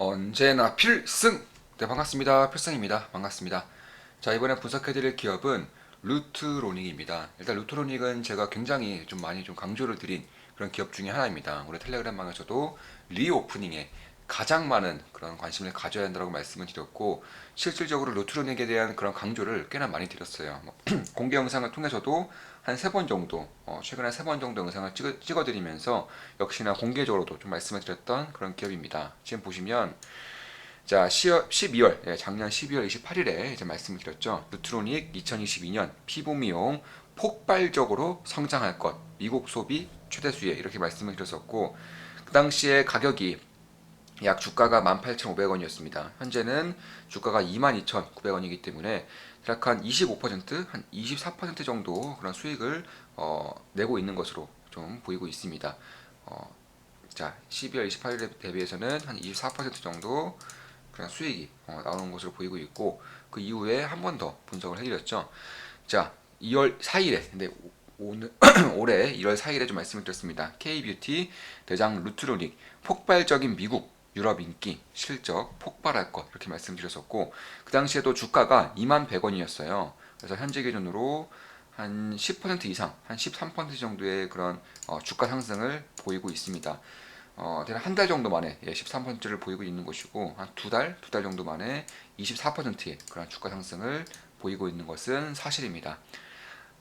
언제나 필승! 네, 반갑습니다. 필승입니다. 반갑습니다. 자, 이번에 분석해드릴 기업은 루트로닉입니다. 일단 루트로닉은 제가 굉장히 좀 많이 좀 강조를 드린 그런 기업 중에 하나입니다. 우리 텔레그램방에서도 리오프닝에 가장 많은 그런 관심을 가져야 한다고 말씀을 드렸고, 실질적으로 루트로닉에 대한 그런 강조를 꽤나 많이 드렸어요. 공개 영상을 통해서도 한 세 번 정도, 최근에 세 번 정도 영상을 찍어드리면서 역시나 공개적으로도 좀 말씀을 드렸던 그런 기업입니다. 지금 보시면 자, 12월, 작년 12월 28일에 이제 말씀을 드렸죠. 루트로닉 2022년 피부 미용 폭발적으로 성장할 것, 미국 소비 최대 수혜 이렇게 말씀을 드렸었고, 그 당시에 가격이 약 주가가 18,500원이었습니다. 현재는 주가가 22,900원이기 때문에 대략 한 25%, 한 24% 정도 그런 수익을 내고 있는 것으로 좀 보이고 있습니다. 자, 12월 28일에 대비해서는 한 24% 정도 그냥 수익이 나오는 것으로 보이고 있고, 그 이후에 한 번 더 분석을 해드렸죠. 자, 2월 4일에 근데 오늘 올해 1월 4일에 좀 말씀을 드렸습니다. K뷰티 대장 루트로닉 폭발적인 미국 유럽 인기 실적 폭발할 것 이렇게 말씀드렸었고, 그 당시에도 주가가 21,100원이었어요. 그래서 현재 기준으로 한 10% 이상, 한 13% 정도의 그런 주가 상승을 보이고 있습니다. 대략 한 달 정도 만에 13%를 보이고 있는 것이고, 한 두 달 정도 만에 24%의 그런 주가 상승을 보이고 있는 것은 사실입니다.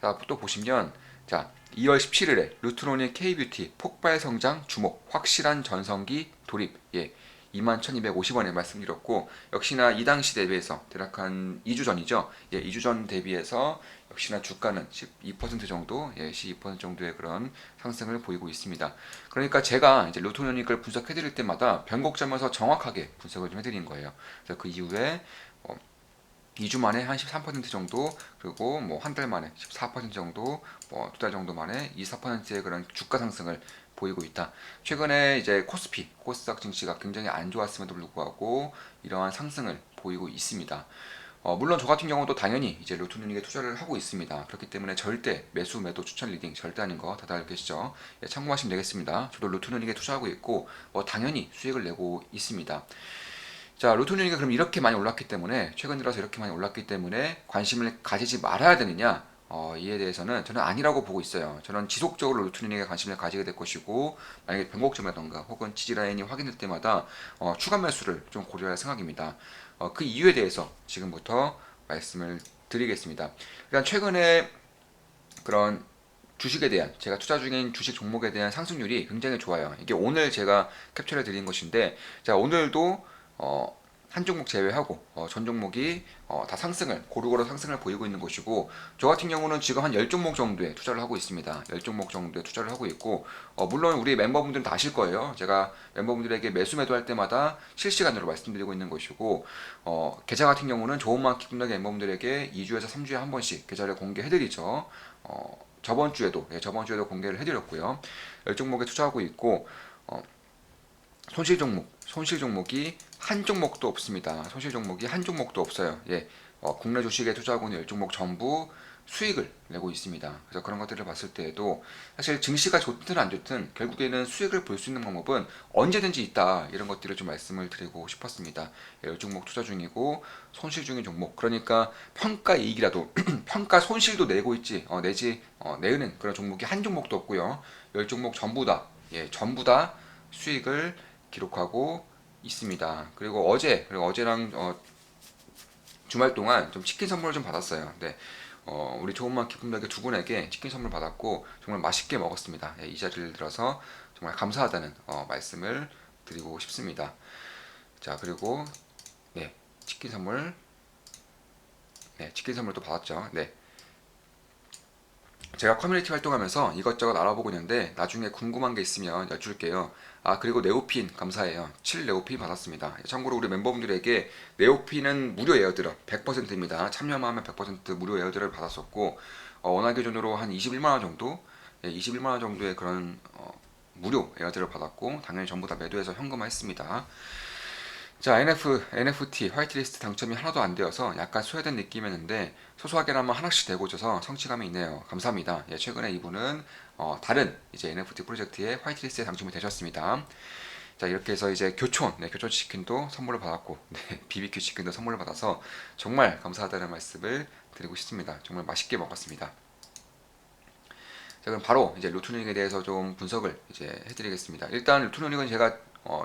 자, 또 보시면 자, 2월 17일에 루트로닉 K뷰티 폭발 성장 주목 확실한 전성기 돌입 21,250원에 말씀드렸고, 역시나 이 당시 대비해서 대략 한 2주 전이죠. 2주 전 대비해서 역시나 주가는 12% 정도, 12% 정도의 그런 상승을 보이고 있습니다. 그러니까 제가 이제 루트로닉을 분석해드릴 때마다 변곡점에서 정확하게 분석을 좀 해드린 거예요. 그래서 그 이후에 2주 만에 한 13% 정도, 그리고 뭐 한 달 만에 14% 정도, 뭐 두 달 정도 만에 24%의 그런 주가 상승을 보이고 있다. 최근에 이제 코스닥 증시가 굉장히 안 좋았음에도 불구하고 이러한 상승을 보이고 있습니다. 물론 저 같은 경우도 당연히 이제 루트로닉에 투자를 하고 있습니다. 그렇기 때문에 절대 매수 매도 추천 리딩 절대 아닌 거 다들 알고 계시죠? 참고하시면 되겠습니다. 저도 루트로닉에 투자하고 있고 당연히 수익을 내고 있습니다. 자, 루트로닉이 그럼 이렇게 많이 올랐기 때문에, 최근 들어서 이렇게 많이 올랐기 때문에 관심을 가지지 말아야 되느냐? 이에 대해서는 저는 아니라고 보고 있어요. 저는 지속적으로 루트로닉에 관심을 가지게 될 것이고, 만약에 변곡점이라던가 혹은 지지라인이 확인될 때마다 추가 매수를 좀 고려할 생각입니다. 그 이유에 대해서 지금부터 말씀을 드리겠습니다. 일단 최근에 그런 주식에 대한, 제가 투자 중인 주식 종목에 대한 상승률이 굉장히 좋아요. 이게 오늘 제가 캡처를 드린 것인데, 자, 오늘도 한 종목 제외하고 전 종목이 다 상승을, 고루고루 상승을 보이고 있는 것이고, 저 같은 경우는 지금 한 10종목 정도에 투자를 하고 있습니다. 10종목 정도에 투자를 하고 있고, 물론 우리 멤버분들은 다 아실 거예요. 제가 멤버분들에게 매수 매도할 때마다 실시간으로 말씀드리고 있는 것이고, 계좌 같은 경우는 좋은 마켓 분석 멤버분들에게 2주에서 3주에 한 번씩 계좌를 공개해드리죠. 저번 주에도 공개를 해드렸고요. 10종목에 투자하고 있고, 손실 종목이 한 종목도 없습니다. 손실 종목이 한 종목도 없어요. 국내 주식에 투자하고 있는 10종목 전부 수익을 내고 있습니다. 그래서 그런 것들을 봤을 때에도 사실 증시가 좋든 안 좋든 결국에는 수익을 볼 수 있는 방법은 언제든지 있다. 이런 것들을 좀 말씀을 드리고 싶었습니다. 10종목 투자 중이고 손실 중인 종목, 그러니까 평가 이익이라도 평가 손실도 내고 있지 내는 그런 종목이 한 종목도 없고요. 10종목 전부 다 전부 다 수익을 기록하고 있습니다. 그리고 어제랑 주말 동안 좀 치킨 선물을 좀 받았어요. 네. 우리 좋은맘 기쁨에게 두 분에게 치킨 선물 받았고 정말 맛있게 먹었습니다. 이 자리를 들어서 정말 감사하다는 말씀을 드리고 싶습니다. 자, 그리고 네, 치킨 선물, 치킨 선물도 받았죠. 네. 제가 커뮤니티 활동하면서 이것저것 알아보고 있는데 나중에 궁금한 게 있으면 여쭐게요. 그리고 네오핀 감사해요. 7 네오핀 받았습니다. 참고로 우리 멤버분들에게 네오핀은 무료 에어드랍 100%입니다. 참여만 하면 100% 무료 에어드랍을 받았었고, 원화 기준으로 한 21만원 정도, 21만원 정도의 그런 무료 에어드랍을 받았고, 당연히 전부 다 매도해서 현금화했습니다. 자, NFT 화이트리스트 당첨이 하나도 안 되어서 약간 소외된 느낌이었는데 소소하게나마 하나씩 되고 있어서 성취감이 있네요. 감사합니다. 최근에 이분은 다른 이제 NFT 프로젝트에 화이트리스트에 당첨이 되셨습니다. 자, 이렇게 해서 이제 교촌, 교촌 치킨도 선물을 받았고, BBQ 치킨도 선물을 받아서 정말 감사하다는 말씀을 드리고 싶습니다. 정말 맛있게 먹었습니다. 자, 그럼 바로 이제 루트닝에 대해서 좀 분석을 이제 해드리겠습니다. 일단 루트닝은 제가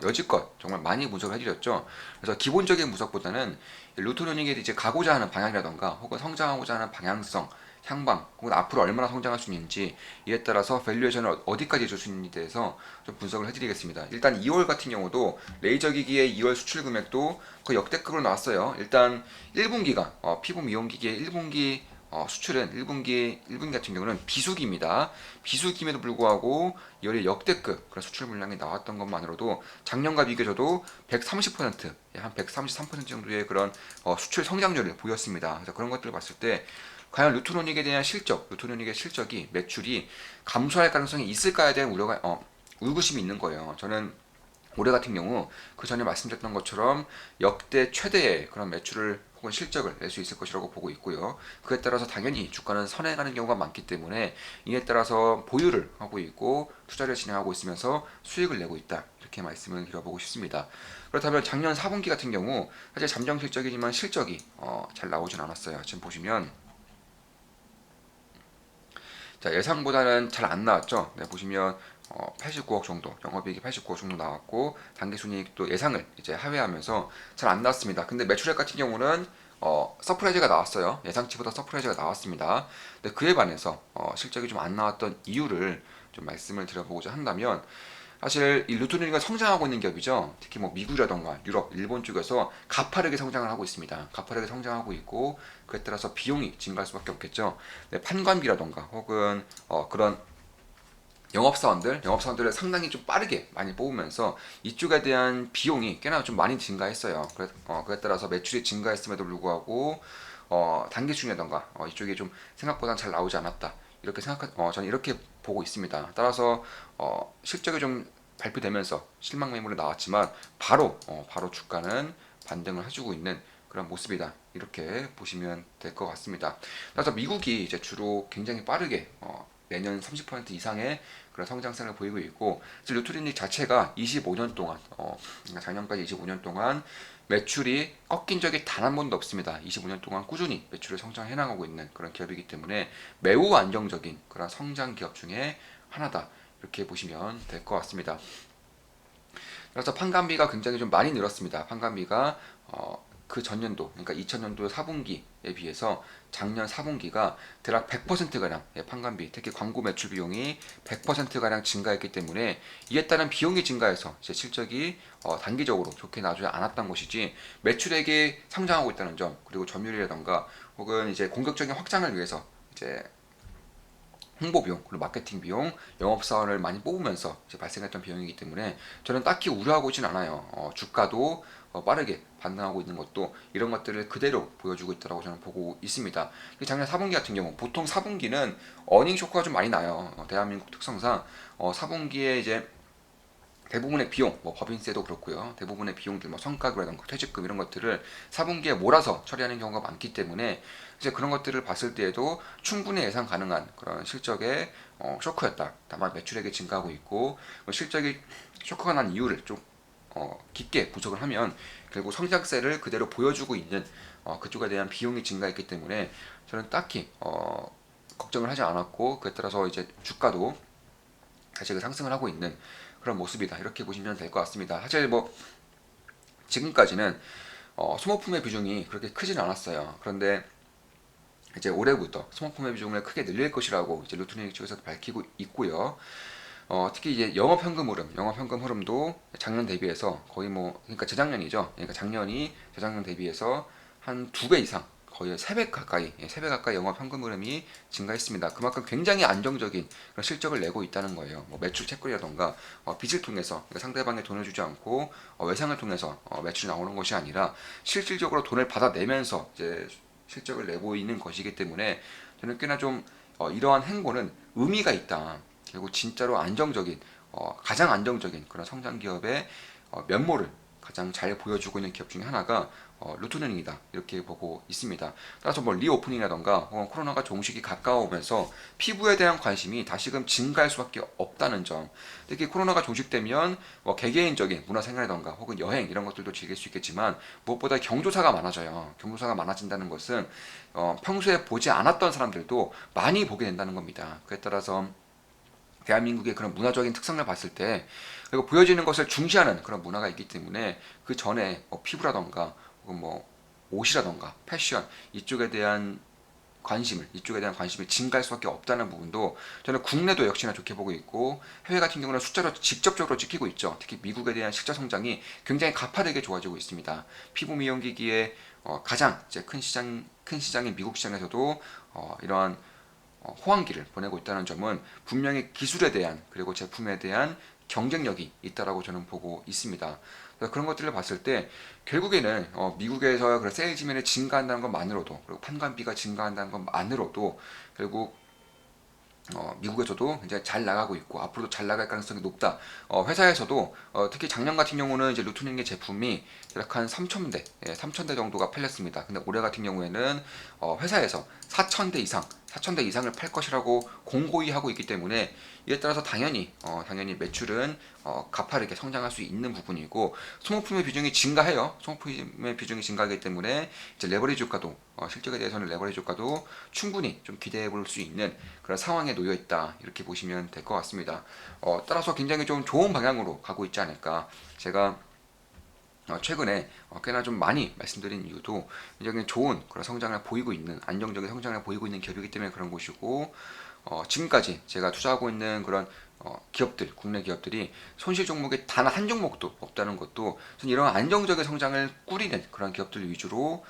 여지껏 정말 많이 분석을 해드렸죠. 그래서 기본적인 분석보다는 루트닝이 이제 가고자 하는 방향이라던가 혹은 성장하고자 하는 방향성, 향방, 혹은 앞으로 얼마나 성장할 수 있는지 이에 따라서 밸류에이션을 어디까지 줄 수 있는지에 대해서 좀 분석을 해드리겠습니다. 일단 2월 같은 경우도 레이저 기기의 2월 수출 금액도 거의 역대급으로 나왔어요. 일단 1분기가 피부 미용 기기의 1분기 수출은 1분기 같은 경우는 비수기입니다. 비수기임에도 불구하고 2월에 역대급 그런 수출 물량이 나왔던 것만으로도 작년과 비교해서도 130%, 한 133% 정도의 그런 수출 성장률을 보였습니다. 그래서 그런 것들을 봤을 때 과연 루트로닉에 대한 루트로닉의 실적이 매출이 감소할 가능성이 있을까에 대한 우려가 의구심이 있는 거예요. 저는 올해 같은 경우 그 전에 말씀드렸던 것처럼 역대 최대의 그런 매출을 혹은 실적을 낼 수 있을 것이라고 보고 있고요. 그에 따라서 당연히 주가는 선행하는 경우가 많기 때문에 이에 따라서 보유를 하고 있고 투자를 진행하고 있으면서 수익을 내고 있다. 이렇게 말씀을 드려보고 싶습니다. 그렇다면 작년 4분기 같은 경우 사실 잠정 실적이지만 실적이 잘 나오진 않았어요. 지금 보시면 자, 예상보다는 잘 안 나왔죠. 보시면 89억 정도, 영업이익이 89억 정도 나왔고 당기순이익도 예상을 이제 하회하면서 잘 안 나왔습니다. 근데 매출액 같은 경우는 서프라이즈가 나왔어요. 예상치보다 서프라이즈가 나왔습니다. 근데 그에 반해서 실적이 좀 안 나왔던 이유를 좀 말씀을 드려보고자 한다면 사실 이 루트리가 성장하고 있는 기업이죠. 특히 뭐 미국이라던가 유럽, 일본 쪽에서 가파르게 성장을 하고 있습니다. 가파르게 성장하고 있고 그에 따라서 비용이 증가할 수밖에 없겠죠. 판관비라던가 혹은 그런 영업사원들을 상당히 좀 빠르게 많이 뽑으면서 이쪽에 대한 비용이 꽤나 좀 많이 증가했어요. 그에 따라서 매출이 증가했음에도 불구하고 단기순이라던가 이쪽이 좀 생각보다 잘 나오지 않았다. 저는 이렇게 보고 있습니다. 따라서 실적이 좀 발표되면서 실망 매물이 나왔지만 바로 주가는 반등을 해주고 있는 그런 모습이다. 이렇게 보시면 될 것 같습니다. 따라서 미국이 이제 주로 굉장히 빠르게 내년 30% 이상의 그런 성장세를 보이고 있고 루트리닉 자체가 25년 동안 그러니까 작년까지 25년 동안 매출이 꺾인 적이 단 한 번도 없습니다. 25년 동안 꾸준히 매출을 성장해 나가고 있는 그런 기업이기 때문에 매우 안정적인 그런 성장 기업 중에 하나다. 이렇게 보시면 될 것 같습니다. 그래서 판관비가 굉장히 좀 많이 늘었습니다. 판관비가 그 전년도, 그러니까 2000년도 4분기에 비해서 작년 4분기가 대략 100%가량 판관비, 특히 광고 매출 비용이 100%가량 증가했기 때문에 이에 따른 비용이 증가해서 제 실적이 단기적으로 좋게 나오지 않았던 것이지 매출액이 상장하고 있다는 점, 그리고 점유율이라던가 혹은 이제 공격적인 확장을 위해서 이제 홍보 비용, 그리고 마케팅 비용, 영업사원을 많이 뽑으면서 이제 발생했던 비용이기 때문에 저는 딱히 우려하고 있진 않아요. 주가도 빠르게 반등하고 있는 것도 이런 것들을 그대로 보여주고 있다고 저는 보고 있습니다. 작년 4분기 같은 경우 보통 4분기는 어닝 쇼크가 좀 많이 나요. 대한민국 특성상 4분기에 이제 대부분의 비용, 뭐 법인세도 그렇고요. 대부분의 비용들, 뭐 성과급이라든가 퇴직금 이런 것들을 4분기에 몰아서 처리하는 경우가 많기 때문에 이제 그런 것들을 봤을 때에도 충분히 예상 가능한 그런 실적의 쇼크였다. 다만 매출액이 증가하고 있고 실적이 쇼크가 난 이유를 좀 깊게 분석을 하면 결국 성장세를 그대로 보여주고 있는 그쪽에 대한 비용이 증가했기 때문에 저는 딱히 걱정을 하지 않았고 그에 따라서 이제 주가도 다시 상승을 하고 있는 그런 모습이다. 이렇게 보시면 될 것 같습니다. 사실 뭐 지금까지는 소모품의 비중이 그렇게 크진 않았어요. 그런데 이제 올해부터 소모품의 비중을 크게 늘릴 것이라고 이제 루트닉 측에서 밝히고 있고요. 특히 이제 영업현금 흐름도 작년 대비해서 거의 뭐 그러니까 재작년이죠. 그러니까 작년이 재작년 대비해서 한 2배 이상 거의 3배 가까이, 3배 가까이 영업 현금 흐름이 증가했습니다. 그만큼 굉장히 안정적인 그런 실적을 내고 있다는 거예요. 뭐 매출 채권이라던가 빚을 통해서 그러니까 상대방의 돈을 주지 않고 외상을 통해서 매출이 나오는 것이 아니라 실질적으로 돈을 받아내면서 이제 실적을 내고 있는 것이기 때문에 저는 꽤나 좀 이러한 행보는 의미가 있다. 그리고 진짜로 안정적인 가장 안정적인 그런 성장 기업의 면모를 가장 잘 보여주고 있는 기업 중에 하나가 루트러닝이다 이렇게 보고 있습니다. 따라서 뭐 리오프닝이라던가 혹은 코로나가 종식이 가까우면서 피부에 대한 관심이 다시금 증가할 수밖에 없다는 점. 특히 코로나가 종식되면 뭐 개개인적인 문화생활이라던가 혹은 여행 이런 것들도 즐길 수 있겠지만 무엇보다 경조사가 많아져요. 경조사가 많아진다는 것은 평소에 보지 않았던 사람들도 많이 보게 된다는 겁니다. 그에 따라서 대한민국의 그런 문화적인 특성을 봤을 때 그리고 보여지는 것을 중시하는 그런 문화가 있기 때문에 그 전에 피부라던가 혹은 뭐 옷이라던가 패션 이쪽에 대한 관심이 증가할 수밖에 없다는 부분도 저는 국내도 역시나 좋게 보고 있고 해외 같은 경우는 숫자로 직접적으로 찍히고 있죠. 특히 미국에 대한 실적 성장이 굉장히 가파르게 좋아지고 있습니다. 피부 미용기기의 가장 이제 큰 시장인 미국 시장에서도 이러한 호황기를 보내고 있다는 점은 분명히 기술에 대한 그리고 제품에 대한 경쟁력이 있다라고 저는 보고 있습니다. 그런 것들을 봤을 때 결국에는 미국에서 그런 세일즈맨이 증가한다는 것만으로도 그리고 판관비가 증가한다는 것만으로도 결국 미국에서도 이제 잘 나가고 있고 앞으로도 잘 나갈 가능성이 높다. 회사에서도 특히 작년 같은 경우는 이제 루트닝의 제품이 약 한 3,000대, 3,000대 정도가 팔렸습니다. 근데 올해 같은 경우에는 회사에서 4,000대 이상을 팔 것이라고 공고히 하고 있기 때문에 이에 따라서 당연히 매출은 가파르게 성장할 수 있는 부분이고 소모품의 비중이 증가해요. 소모품의 비중이 증가하기 때문에 이제 레버리지 효과도 실적에 대해서는 레버리지 효과도 충분히 좀 기대해 볼 수 있는 그런 상황에 놓여 있다 이렇게 보시면 될 것 같습니다. 따라서 굉장히 좀 좋은 방향으로 가고 있지 않을까. 제가 최근에 꽤나 좀 많이 말씀드린 이유도 굉장히 좋은 그런 성장을 보이고 있는 안정적인 성장을 보이고 있는 기업이기 때문에 그런 것이고 지금까지 제가 투자하고 있는 그런 기업들 국내 기업들이 손실 종목이 단 한 종목도 없다는 것도 이런 안정적인 성장을 꾸리는 그런 기업들 위주로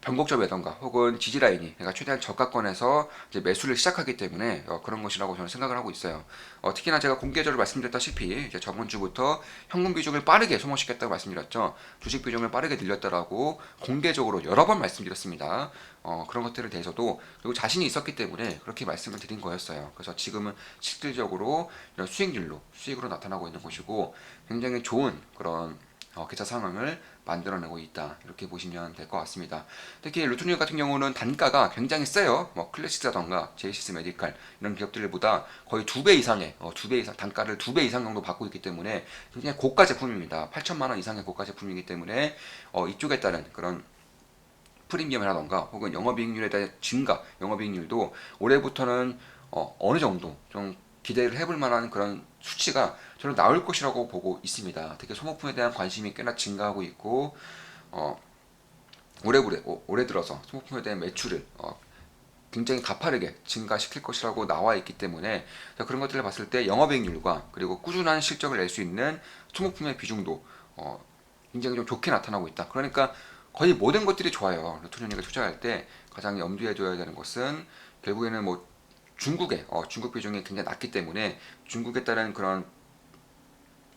변곡점이라던가 혹은 지지라인이 그러니까 최대한 저가권에서 이제 매수를 시작하기 때문에 그런 것이라고 저는 생각을 하고 있어요. 특히나 제가 공개적으로 말씀드렸다시피 이제 저번 주부터 현금 비중을 빠르게 소모시켰다고 말씀드렸죠. 주식 비중을 빠르게 늘렸다라고 공개적으로 여러 번 말씀드렸습니다. 그런 것들에 대해서도 그리고 자신이 있었기 때문에 그렇게 말씀을 드린 거였어요. 그래서 지금은 실질적으로 이런 수익으로 나타나고 있는 것이고 굉장히 좋은 그런 계좌 상황을 만들어내고 있다 이렇게 보시면 될 것 같습니다. 특히 루트닉 같은 경우는 단가가 굉장히 세요. 뭐 클래식이라던가 제이시스 메디칼 이런 기업들보다 거의 2배 이상의 2배 이상 단가를 2배 이상 정도 받고 있기 때문에 굉장히 고가 제품입니다. 8천만 원 이상의 고가 제품이기 때문에 이쪽에 따른 그런 프리미엄이라던가 혹은 영업이익률에 대한 영업이익률도 올해부터는 어느 정도 좀 기대를 해볼 만한 그런 수치가 저는 나올 것이라고 보고 있습니다. 특히 소모품에 대한 관심이 꽤나 증가하고 있고 올해 들어서 소모품에 대한 매출을 굉장히 가파르게 증가시킬 것이라고 나와 있기 때문에 그런 것들을 봤을 때 영업이익률과 그리고 꾸준한 실적을 낼 수 있는 소모품의 비중도 굉장히 좀 좋게 나타나고 있다. 그러니까 거의 모든 것들이 좋아요. 루트론닉을 투자할 때 가장 염두에 둬야 되는 것은 결국에는 뭐 중국 비중이 굉장히 낮기 때문에 중국에 따른 그런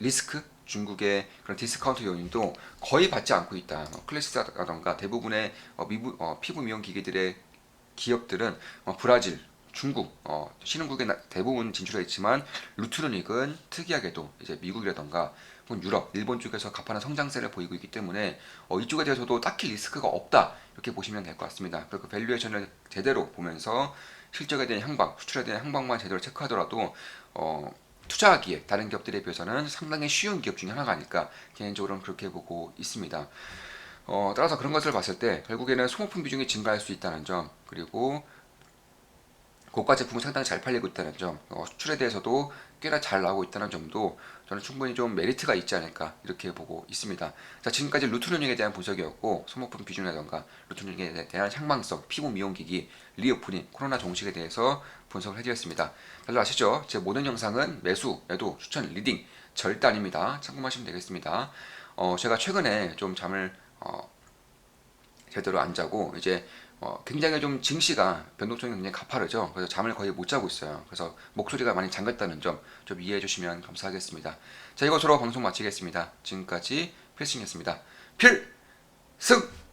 리스크, 중국의 그런 디스카운트 요인도 거의 받지 않고 있다. 클래식이라던가 대부분의 피부 미용 기기들의 기업들은 브라질, 중국, 신흥국에 대부분 진출해 있지만 루트로닉은 특이하게도 이제 미국이라던가 혹은 유럽, 일본 쪽에서 가파른 성장세를 보이고 있기 때문에 이쪽에 대해서도 딱히 리스크가 없다 이렇게 보시면 될 것 같습니다. 그리고 밸류에이션을 제대로 보면서 실적에 대한 향방, 수출에 대한 향방만 제대로 체크하더라도 투자하기에 다른 기업들에 비해서는 상당히 쉬운 기업 중에 하나가 아닐까 개인적으로는 그렇게 보고 있습니다. 따라서 그런 것을 봤을 때 결국에는 소모품 비중이 증가할 수 있다는 점 그리고 고가 제품은 상당히 잘 팔리고 있다는 점 수출에 대해서도 꽤나 잘 나오고 있다는 점도 저는 충분히 좀 메리트가 있지 않을까 이렇게 보고 있습니다. 자, 지금까지 루트러닝에 대한 분석이었고 소모품 비중이라던가 루트러닝에 대한 향방성, 피부 미용기기, 리오프닝, 코로나 종식에 대해서 분석을 해드렸습니다. 다들 아시죠? 제 모든 영상은 매수, 매도, 추천, 리딩 절대 아닙니다. 참고하시면 되겠습니다. 제가 최근에 좀 잠을 제대로 안 자고 이제 굉장히 좀 증시가 변동성이 굉장히 가파르죠. 그래서 잠을 거의 못 자고 있어요. 그래서 목소리가 많이 잠겼다는 점 좀 이해해 주시면 감사하겠습니다. 자, 이것으로 방송 마치겠습니다. 지금까지 필승이었습니다. 필승!